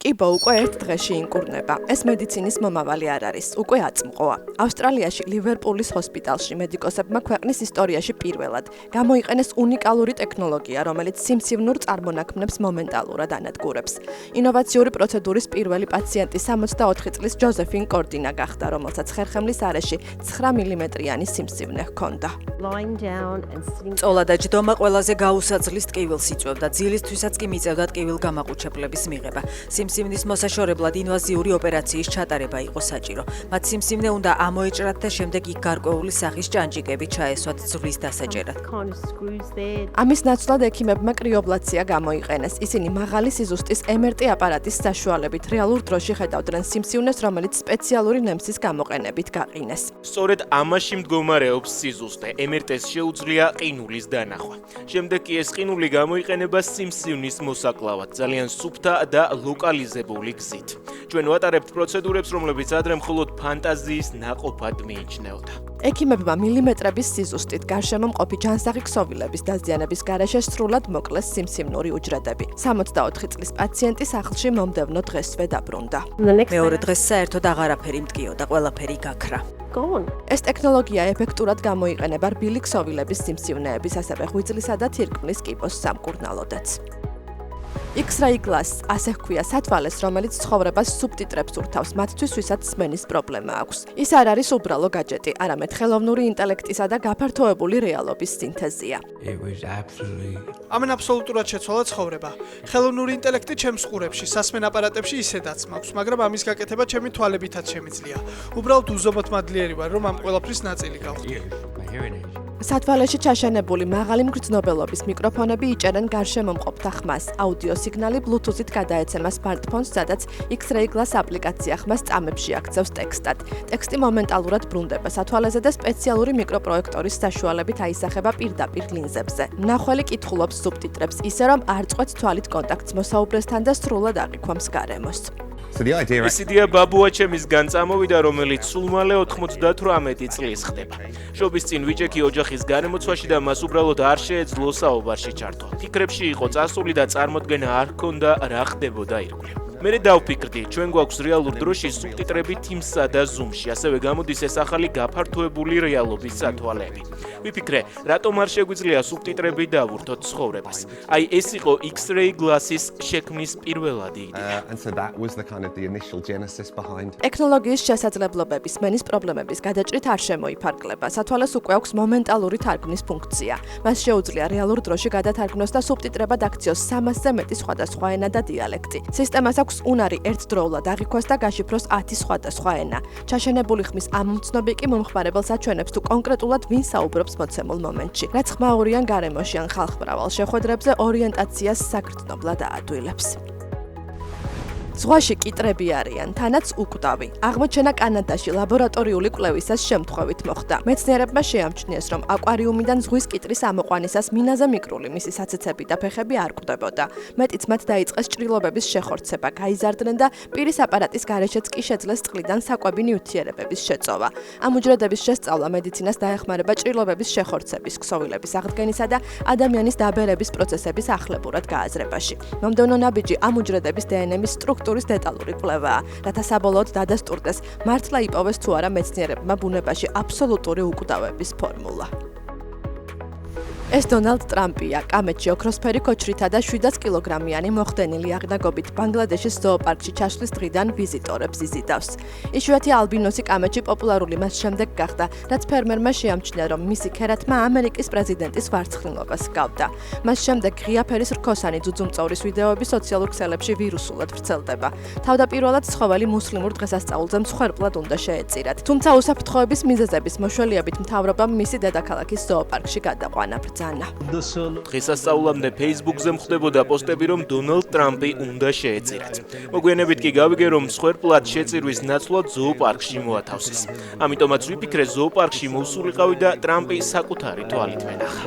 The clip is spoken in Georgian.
კიბო უკვე ერთ დღეში ინკურნება. ეს მედიცინის მომავალი არ არის, უკვე აწმყოა. ავსტრალიაში ლივერპულის ჰოსპიტალში მედიკოსებმა ქვეყნის ისტორიაში პირველად გამოიყენეს უნიკალური ტექნოლოგია, რომელიც სიმსივნურ წარმონაქმნებს მომენტალურად ანადგურებს. ინოვაციური პროცედურის პირველი პაციენტი 64 წლის ჯოზეფინ კორდინა გახდა, რომელსაც ხერხემლის არეში 9 მმ-იანი სიმსივნე ჰქონდა. წოლა და ჯდომა ყველაზე გაუსაძლის ტკივილს იწვევდა, ძილისთვისაც კი მიწევდა ტკივილ გამაყუჩებლების მიღება. სიმსივნის მოსაშორებლად ინვაზიური ოპერაციის ჩატარება იყო საჭირო. მათ სიმსივნე უნდა ამოეჭრათ და შემდეგ იქ გარკვეული სახის ჭანჭიკები ჩაესვათ ძვლის დასაჭერად. ამის ნაცვლად ექიმებმა კრიობლაცია გამოიყენეს. ისინი მაღალი სიზუსტის MRT აპარატის საშუალებით რეალურ დროში ხედავდნენ სიმსივნეს, რომელიც სპეციალური ნემსის გამოყენებით გაყინეს. სწორედ ამაში მდგომარეობს სიზუსტე. MRT-ს შეუძლია ყინულის დანახვა. შემდეგ კი ეს ყინული გამოიყენება სიმსივნის მოსაკლავად, ძალიან სუფთა და ლოკალიზებული გზით. ჩვენ ვატარებთ პროცედურებს, რომლებიც ადრე მხოლოდ ფანტაზიის ნაყოფად მიიჩნეოდა. ექიმებმა მილიმეტრების სიზუსტით გარშემო მყოფი ჯანსაღი ქსოვილების დაზიანების გარეშე სრულად მოკლეს სიმსივნური უჯრედები. 64 წლის პაციენტი სახლში მომდევნო დღესვე დაბრუნდა. მეორე დღეს საერთოდ აღარაფერი მტკიოდა, ყველაფერი გაქრა. ეს ტექნოლოგია ეფექტურად გამოიყენება რბილი ქსოვილების სიმსივნეების, ასევე ღვიძლისა და თირკმლის კიბოს სამკურნალოდაც. X-ray glass ასე ჰქვია სათვალეს, რომელიც ცხოვრებას სუბტიტრებს ურთავს მათთვის, ვისაც სმენის პრობლემა აქვს. ის არ არის უბრალო გაჯეტი, არამედ ხელოვნური ინტელექტისა და გაფართოებული რეალობის სინთეზია. ამან აბსოლუტურად შეცვალა ცხოვრება. ხელოვნური ინტელექტი ჩემს ყურებში, სასმენ აპარატებში ისედაც მაქვს, მაგრამ ამის გაკეთება ჩემი თვალებითაც შემიძლია. უბრალოდ უზომოდ მადლიერი ვარ, რომ ამ ყველაფრის ნაწილი გავხდი. სათვალეში ჩაშენებული მაღალი მგრძნობელობის მიკროფონები იჭერენ გარშემო მყოფთა ხმას. აუდიო სიგნალი Bluetooth-ით გადაეცემა smartphone-ს, სადაც X-ray glass აპლიკაცია ხმას წამებში აქცევს ტექსტად. ტექსტი მომენტალურად ბრუნდება სათვალეზე და სპეციალური მიკროპროექტორის საშუალებით აისახება პირდაპირ ლინზებზე. მნახველი კითხულობს სუბტიტრებს ისე, რომ არ წყვეტს თვალით კონტაქტს მოსაუბრესთან და სრულად აღიქვამს გარემოს. ეს იდეა ბაბუაჩემისგან წამოვიდა, რომელიც სულ მალე 98 წლის ხდება. შობის წინ ვიჭექი ოჯახის გარემოცვაში და მას უბრალოდ არ შეეძლო საუბარში ჩართვა. ფიქრებში იყო წასული და წარმოდგენა არ ჰქონდა რა ხდებოდა ირგვლივ. მე დავფიქრდი, ჩვენ გვაქვს რეალურ დროში სუბტიტრები Teams-სა და Zoom-ში, ასევე გამოდის ეს ახალი გაფართოებული რეალობის სათვალეები. ვიფიქრე, რატომ არ შეგვიძლია სუბტიტრები დავურთოთ ცხოვრებას. აი ეს იყო X-ray glass-ის შექმნის პირველადი იდეა. ტექნოლოგიის შესაძლებლობები სმენის პრობლემების გადაჭრით არ შემოიფარგლება. სათვალეს უკვე აქვს მომენტალური თარგმნის ფუნქცია. მას შეუძლია რეალურ დროში გადათარგმნოს და სუბტიტრებად აქციოს 300-ზე მეტი სხვადასხვა ენა და დიალექტი. სისტემას აქვს უნარი ერთდროულად აღიქვას და გაშიფროს 10 სხვადასხვა ენა. ჩაშენებული ხმის ამომცნობი კი მომხმარებელს აჩვენებს თუ კონკრეტულად ვინ საუბრობს მოცემულ მომენტში. რაც ხმაურიან გარემოში ან ხალხმრავალ შეხვედრებზე ორიენტაციას საგრძნობლად აადვილებს. ზღვაში კიტრები არიან, თანაც უკვდავი. აღმოჩენა კანადაში ლაბორატორიული კვლევისას შემთხვევით მოხდა. მეცნიერებმა შეამჩნიეს, რომ აკვარიუმიდან ზღვის კიტრის ამოყვანისას მინაზე მიკრული მისი საცეცები და ფეხები არ კვდებოდა. მეტიც მათ დაიწყეს ჭრილობების შეხორცება, გაიზარდნენ და პირის აპარატის გარეშეც კი შეძლეს წყლიდან საკვები ნივთიერებების შეწოვა. ამ უჯრედების შესწავლა მედიცინას დაეხმარება ჭრილობების შეხორცების, ქსოვილების აღდგენისა და ადამიანის დაბერების პროცესების ახლებურად გააზრებაში. მომდევნო ნაბიჯი ამ უჯრედების დნმ-ის სტრუქტურის დეტალური კვლევაა, რათა საბოლოოდ დადასტურდეს, მართლა იპოვეს თუ არა მეცნიერებმა ბუნებაში აბსოლუტური უკვდავების ფორმულა. ეს დონალდ ტრამპია, კამეჩი ოქროსფერი ქოჩრითა და 700 კილოგრამიანი მოხდენილი აღნაგობით ბანგლადეშის ზოოპარკში ჩასვლის დღიდან ვიზიტორებს იზიდავს. იშვიათი ალბინოსი კამეჩი პოპულარული მას შემდეგ გახდა, რაც ფერმერმა შეამჩნია, რომ მისი ქერათმა ამერიკის პრეზიდენტის ვარცხნილობას ჰგავდა. მას შემდეგ ღია ფერის რქოსანი ძუძუმწოვრის ვიდეოები სოციალურ ქსელებში ვირუსულად ვრცელდება. თავდაპირველად ცხოველი მუსლიმურ დღესასწაულზე მსხვერპლად უნდა შეეწირათ, თუმცა უსაფრთხოების მიზეზების მოშველიებით მთავრობამ მისი დედაქალაქის ზოოპარკში გადაყვანა. დღესასწაულამდე Facebook-ზე მხდებოდა პოსტები, რომ დონალდ ტრამპი უნდა შეეწირათ. მოგვიანებით კი გავიგე, რომ მსხვერპლად შეწირვის ნაცვლად ზოოპარკში მოათავსეს. ამიტომაც ვიფიქრე, ზოოპარკში მოვსულიყავი და ტრამპი საკუთარი თვალით ვენახა.